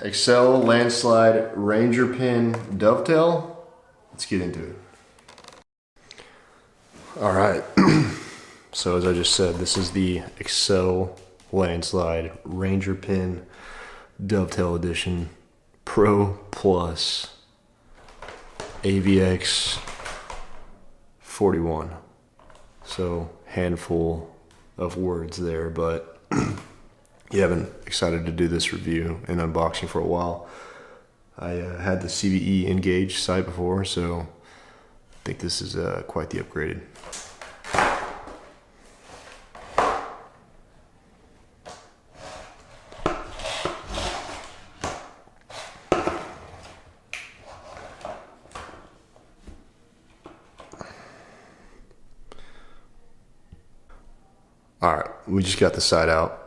Axcel Landslyde Ranger Pin Dovetail. Let's get into it. All right. So as I just said, this is the Axcel Landslyde Ranger Pin Dovetail Edition Pro Plus AVX 41. So handful of words there, but yeah, I've been excited to do this review and unboxing for a while. I had the CVE Engage sight before, so I think this is quite the upgraded. All right, we just got the sight out.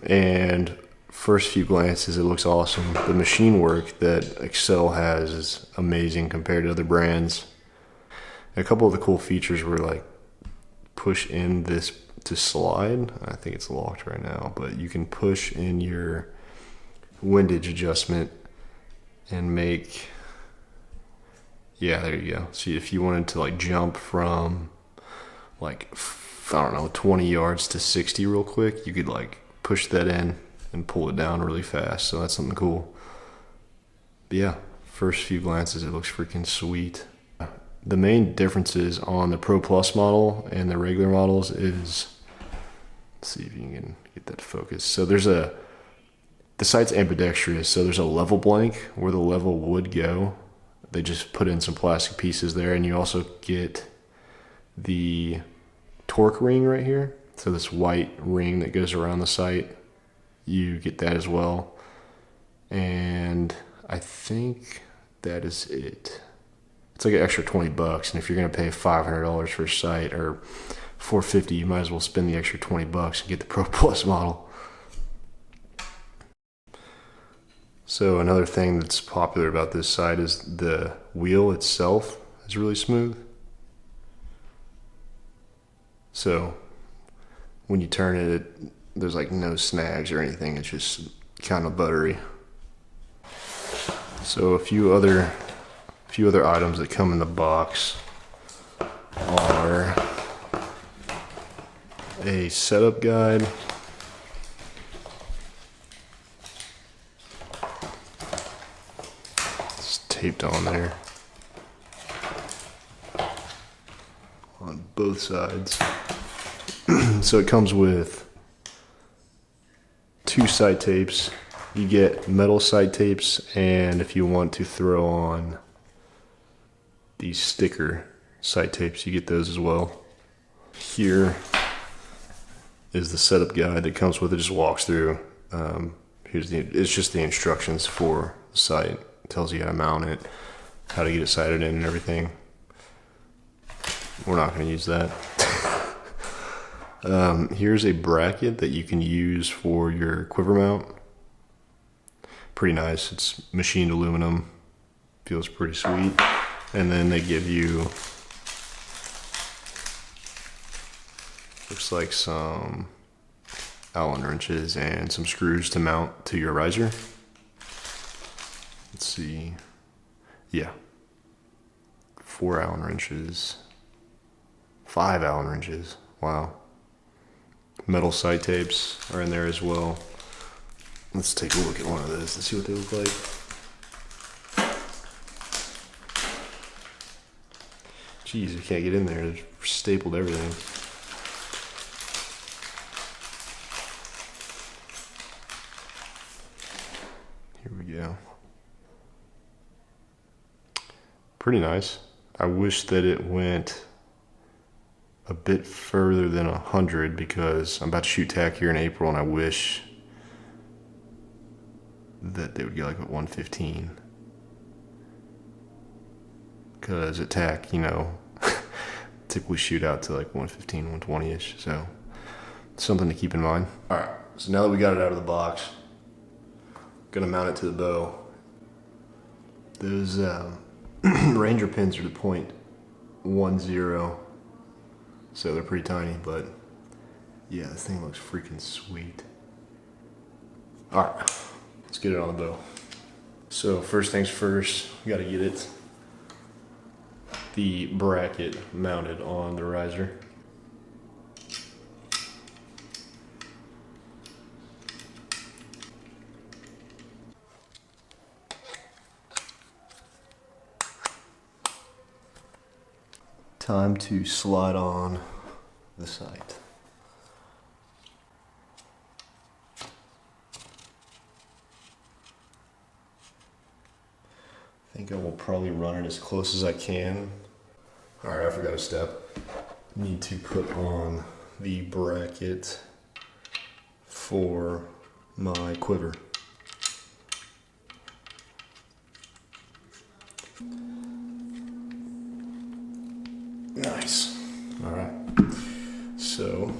And first few glances, it looks awesome. The machine work that Axcel has is amazing compared to other brands. A couple of the cool features were like push in this to slide. I think it's locked right now, but you can push in your windage adjustment and make, yeah, there you go. See, if you wanted to like jump from like, I don't know, 20 yards to 60 real quick, you could like push that in and pull it down really fast. So that's something cool. But yeah, first few glances, it looks freaking sweet. The main differences on the Pro Plus model and the regular models is, let's see if you can get that focused. So there's the sight's ambidextrous. So there's a level blank where the level would go. They just put in some plastic pieces there, and you also get the torque ring right here. So this white ring that goes around the sight, you get that as well. And I think that is it. It's like an extra 20 bucks. And if you're gonna pay $500 for a sight or $450, you might as well spend the extra 20 bucks and get the Pro Plus model. So another thing that's popular about this sight is the wheel itself is really smooth. So when you turn it, there's like no snags or anything. It's just kind of buttery. So a few other items that come in the box are a setup guide, it's taped on there on both sides. So it comes with 2 sight tapes. You get metal sight tapes, and if you want to throw on these sticker sight tapes, you get those as well. Here is the setup guide that comes with it. Just walks through. It's just the instructions for the sight. It tells you how to mount it, how to get it sighted in, and everything. We're not going to use that. Here's a bracket that you can use for your quiver mount. Pretty nice. It's machined aluminum. Feels pretty sweet. And then they give you, looks like some Allen wrenches and some screws to mount to your riser. Let's see. Yeah. 4 Allen wrenches. 5 Allen wrenches. Wow. Metal sight tapes are in there as well. Let's take a look at one of those and see what they look like. Jeez, you can't get in there. They've stapled everything. Here we go. Pretty nice. I wish that it went a bit further than 100 because I'm about to shoot tack here in April, and I wish that they would get like at 115. Because at tack, you know, typically shoot out to like 115, 120-ish. So something to keep in mind. All right, so now that we got it out of the box, gonna mount it to the bow. Those Ranger pins are the .10. So they're pretty tiny, but yeah, this thing looks freaking sweet. All right, let's get it on the bow. So first things first, we gotta get the bracket mounted on the riser. Time to slide on the sight. I think I will probably run it as close as I can. All right, I forgot a step. Need to put on the bracket for my quiver. Nice. All right. So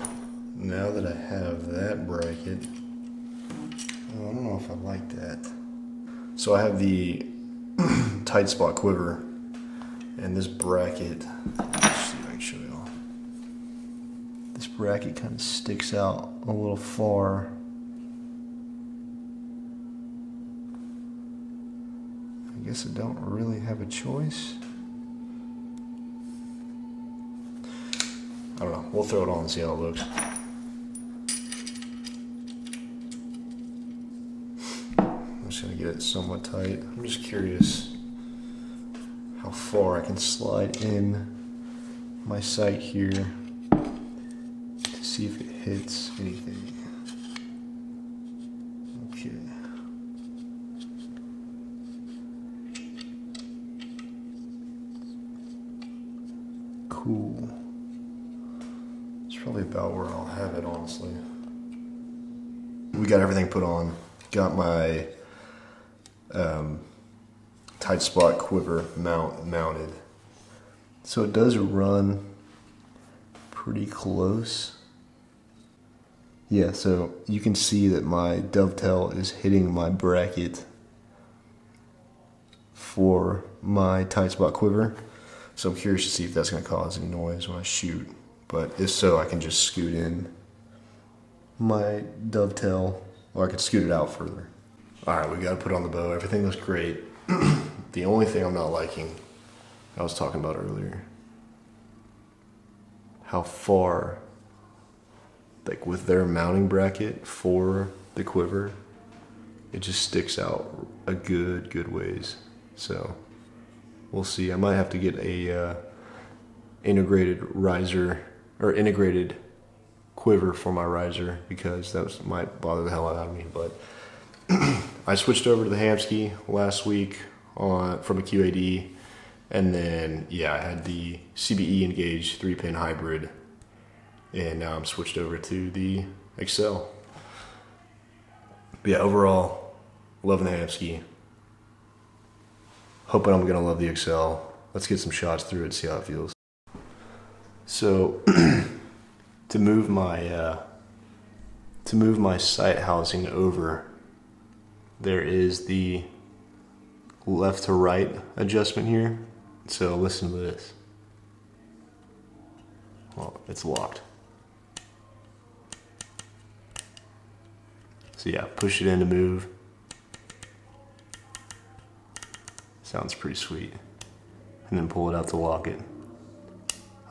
now that I have that bracket, I don't know if I like that. So I have the tight spot quiver and this bracket. Let's see if I can show y'all. This bracket kind of sticks out a little far. I guess I don't really have a choice. I don't know. We'll throw it on and see how it looks. I'm just gonna get it somewhat tight. I'm just curious how far I can slide in my sight here to see if it hits anything. Okay. Cool. Probably about where I'll have it, honestly. We got everything put on. Got my tight spot quiver mounted. So it does run pretty close. Yeah, so you can see that my dovetail is hitting my bracket for my tight spot quiver. So I'm curious to see if that's going to cause any noise when I shoot. But if so, I can just scoot in my dovetail, or I could scoot it out further. All right, we got to put on the bow. Everything looks great. The only thing I'm not liking, I was talking about earlier, how far, like with their mounting bracket for the quiver, it just sticks out a good ways. So we'll see. I might have to get a integrated riser or integrated quiver for my riser, because that might bother the hell out of me. But I switched over to the Hamskea last week from a QAD, and then yeah, I had the CBE Engage 3-pin hybrid, and now I'm switched over to the Axcel. But yeah, overall, loving the Hamskea. Hoping I'm gonna love the Axcel. Let's get some shots through it, see how it feels. So to move my sight housing over, there is the left to right adjustment here. So listen to this. Well, it's locked. So yeah, push it in to move. Sounds pretty sweet. And then pull it out to lock it.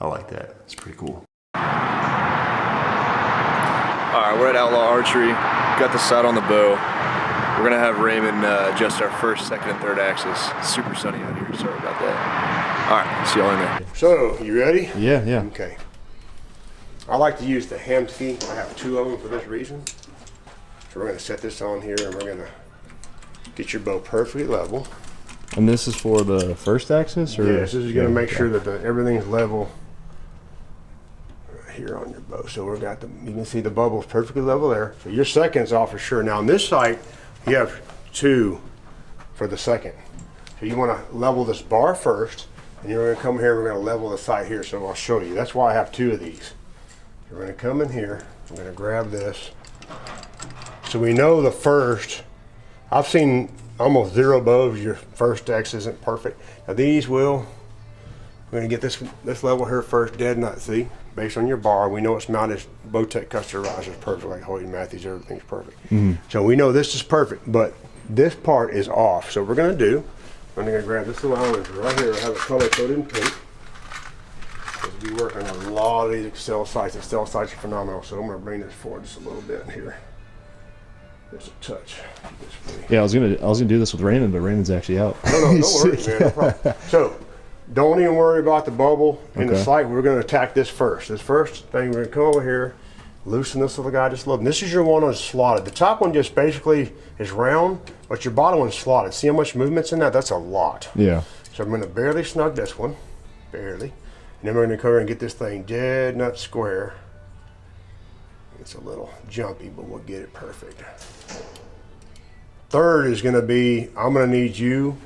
I like that. It's pretty cool. Alright, we're at Outlaw Archery. Got the sight on the bow. We're gonna have Raymond adjust our first, second, and third axis. It's super sunny out here. Sorry about that. Alright, see y'all in there. So, you ready? Yeah. Okay. I like to use the Hamskea. I have two of them for this reason. So we're gonna set this on here, and we're gonna get your bow perfectly level. And this is for the first axis? Or? Yes, this is going to make sure that everything's level right here on your bow. So we've got you can see the bubbles perfectly level there. So your second's off for sure. Now on this sight, you have two for the second. So you want to level this bar first, and you're going to come here, we're going to level the sight here. So I'll show you. That's why I have two of these. So we're going to come in here, I'm going to grab this. So we know the first, I've seen almost zero bows, your first X isn't perfect. Now these we're gonna get this level here first, dead nut, see? Based on your bar, we know it's mounted, Bowtech custom risers perfect, like Hoyt Matthews, everything's perfect. So we know this is perfect, but this part is off. So what we're gonna do, I'm gonna grab this allowance right here. I have it color coded in pink. Because we work on a lot of these Axcel sites. Axcel sites are phenomenal. So I'm gonna bring this forward just a little bit here. Just a touch. Yeah, I was gonna do this with Raymond, but Raymond's actually out. No, don't worry, man. No problem. So don't even worry about the bubble in the sight. We're gonna attack this first. This first thing, we're gonna come over here, loosen this little guy just a little. This is your one on slotted. The top one just basically is round, but your bottom one's slotted. See how much movement's in that? That's a lot. Yeah. So I'm gonna barely snug this one, barely. And then we're gonna come over and get this thing dead nut square. It's a little jumpy, but we'll get it perfect. Third is gonna be, I'm gonna need you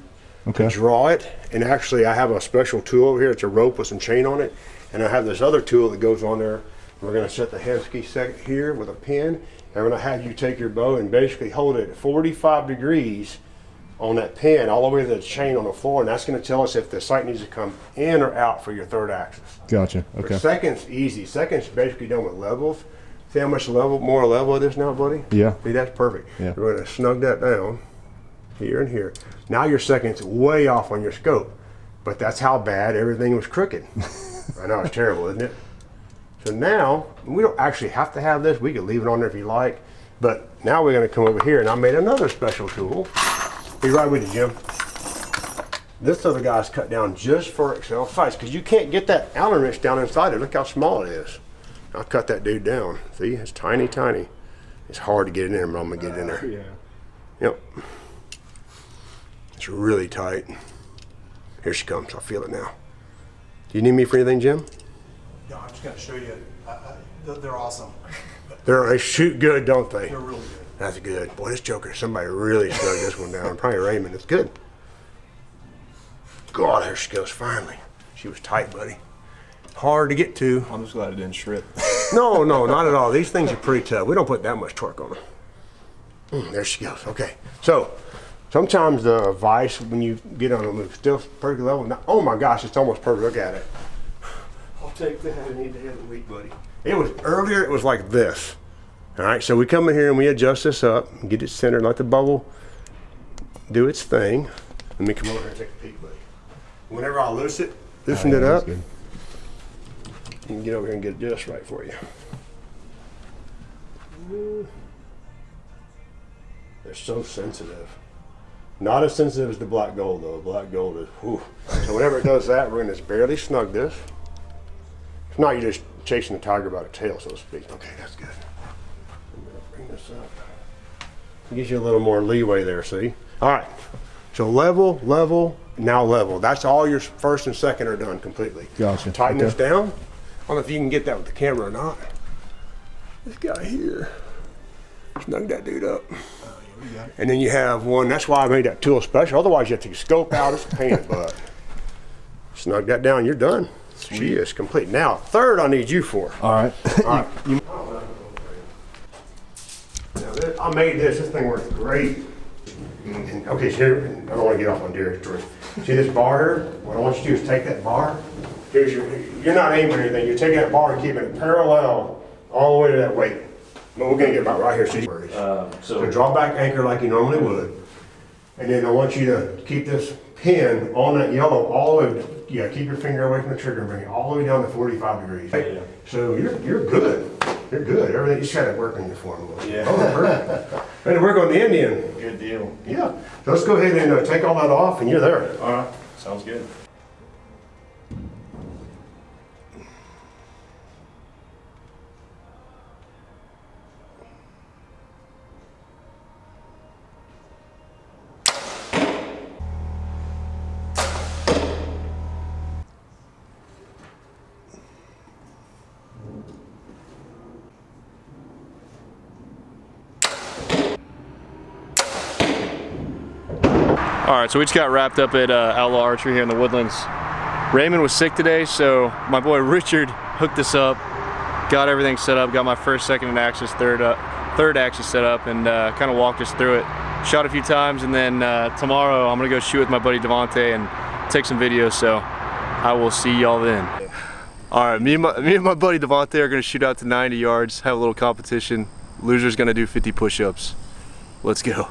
to draw it. And actually I have a special tool over here. It's a rope with some chain on it. And I have this other tool that goes on there. We're gonna set the Hensky set here with a pin. And I'm gonna have you take your bow and basically hold it at 45 degrees on that pin all the way to the chain on the floor. And that's gonna tell us if the sight needs to come in or out for your third axis. Gotcha, okay. For second's easy. Second's basically done with levels. See how much more level it is now, buddy? Yeah. See, that's perfect. Yeah. We're gonna snug that down here and here. Now your second's way off on your scope, but that's how bad everything was crooked. I know, it's terrible, isn't it? So now, we don't actually have to have this. We could leave it on there if you like, but now we're gonna come over here and I made another special tool. Be right with you, Jim. This other guy's cut down just for Axcel sights because you can't get that Allen wrench down inside it. Look how small it is. I cut that dude down. See, it's tiny, tiny. It's hard to get in there, but I'm gonna get it in there. Yeah. Yep. It's really tight. Here she comes. I feel it now. Do you need me for anything, Jim? No, I'm just gonna show you. They're awesome. They shoot good, don't they? They're really good. That's good. Boy, this joker, somebody really snug this one down. Probably Raymond. It's good. God, there she goes, finally. She was tight, buddy. Hard to get to. I'm just glad it didn't strip. No, not at all. These things are pretty tough. We don't put that much torque on them. There she goes. Okay. So, sometimes the vise, when you get on them, it's still perfect level. Now, oh my gosh, it's almost perfect. Look at it. I'll take that. I need to have it weak, buddy. It was earlier, it was like this. All right, so we come in here and we adjust this up and get it centered, let the bubble do its thing. Let me come over here and take a peek, buddy. Whenever I loosen it up, you can get over here and get it just right for you. They're so sensitive. Not as sensitive as the black gold though. Black gold is, whew. So whenever it does that, we're gonna just barely snug this. If not, you're just chasing the tiger by the tail, so to speak. Okay, that's good. I'm gonna bring this up. It gives you a little more leeway there, see? All right, so level, now level. That's all your first and second are done completely. Gotcha. Tighten this down. I don't know if you can get that with the camera or not. This guy here, snug that dude up. And then you have one, that's why I made that tool special. Otherwise you have to scope out, it's a pain in the butt. Snug that down, you're done. Sweet. She is complete. Now, third I need you for. All right. All right. Now, I made this thing works great. Okay, so here, I don't want to get off on territory. See this bar here? What I want you to do is take that bar. You're not aiming or anything, you're taking that bar and keeping it parallel all the way to that weight. But we're gonna get about right here. So draw back anchor like you normally would. And then I want you to keep this pin on that yellow all the way, keep your finger away from the trigger and bring it all the way down to 45 degrees. Yeah. So you're good. You're good. Everything, you just gotta work on your form a little. Yeah. Oh, perfect. Ready to work on the Indian. Good deal. Yeah. So let's go ahead and take all that off and you're there. All right. Sounds good. All right, so we just got wrapped up at Outlaw Archery here in the Woodlands. Raymond was sick today, so my boy Richard hooked us up, got everything set up, got my first, second, and axis, third axis set up, and kind of walked us through it. Shot a few times, and then tomorrow I'm gonna go shoot with my buddy Dovetail and take some videos, so I will see y'all then. All right, me and my buddy Dovetail are gonna shoot out to 90 yards, have a little competition. Loser's gonna do 50 push-ups. Let's go.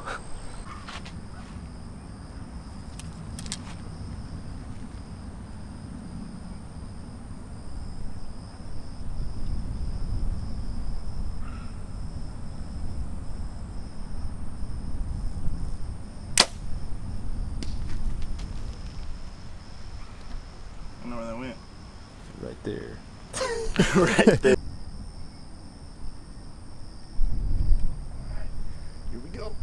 Right there. Here we go.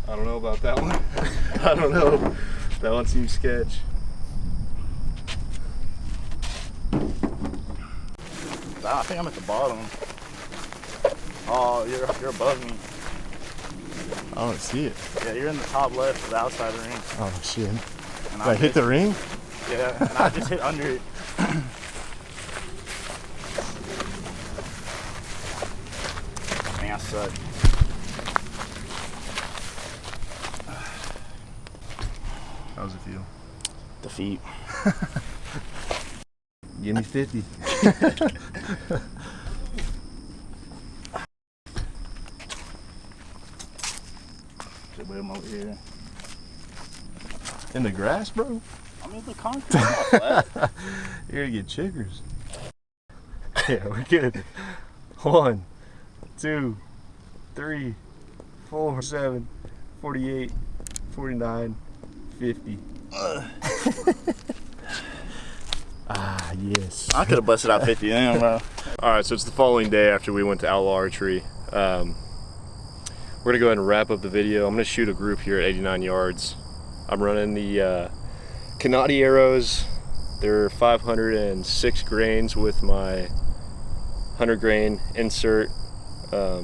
I don't know about that one. I don't know. That one seems sketch. I think I'm at the bottom. Oh, you're above me. I don't see it. Yeah, you're in the top left of the outside ring. Oh shit. And Did I hit the ring? Yeah, and I just hit under it. Man, I suck. How does it feel? Defeat. Give me 50. Just wait over here. In the grass, bro? I'm in the concrete. It's not flat. You're gonna get chiggers. Yeah, we're good. 1, 2, 3, 4, 7, 48, 49, 50. Ah, yes. I could have busted out 50 then, bro. All right, so it's the following day after we went to Outlaw Archery. We're gonna go ahead and wrap up the video. I'm gonna shoot a group here at 89 yards. I'm running the Canati arrows. They're 506 grains with my 100 grain insert, or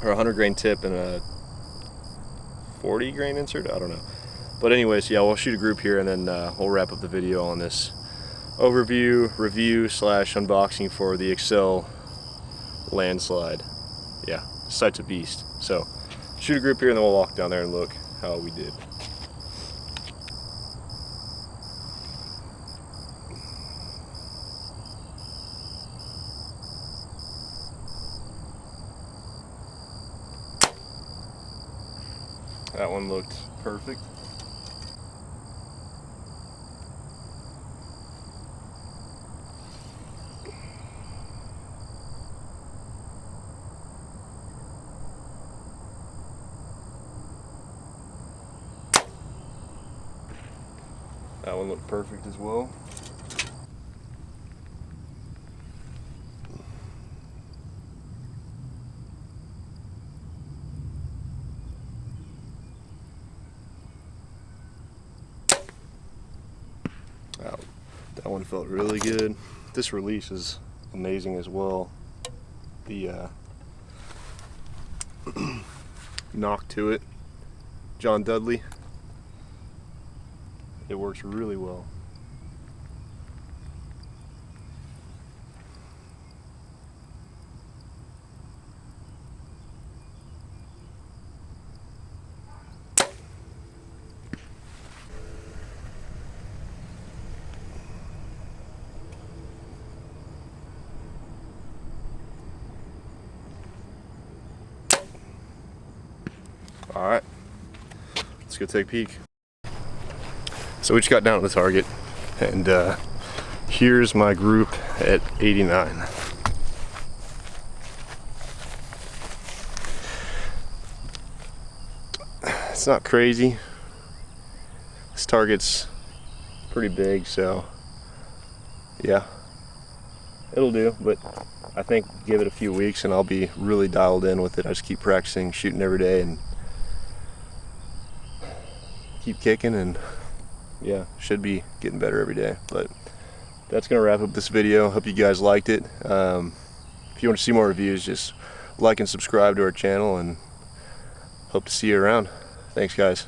100 grain tip and a 40 grain insert. I don't know. But anyways, yeah, we'll shoot a group here and then we'll wrap up the video on this overview, review / unboxing for the Axcel Landslyde. Yeah, sight's a beast. So shoot a group here and then we'll walk down there and look how we did. That one looked perfect. That one looked perfect as well. Wow, that one felt really good. This release is amazing as well. The knock to it, John Dudley. It works really well. All right, let's go take a peek. So we just got down to the target, and here's my group at 89. It's not crazy. This target's pretty big, so yeah, it'll do, but I think give it a few weeks and I'll be really dialed in with it. I just keep practicing, shooting every day, and keep kicking, and yeah, should be getting better every day. But that's gonna wrap up this video. Hope you guys liked it. If you want to see more reviews, just like and subscribe to our channel, and hope to see you around. Thanks, guys.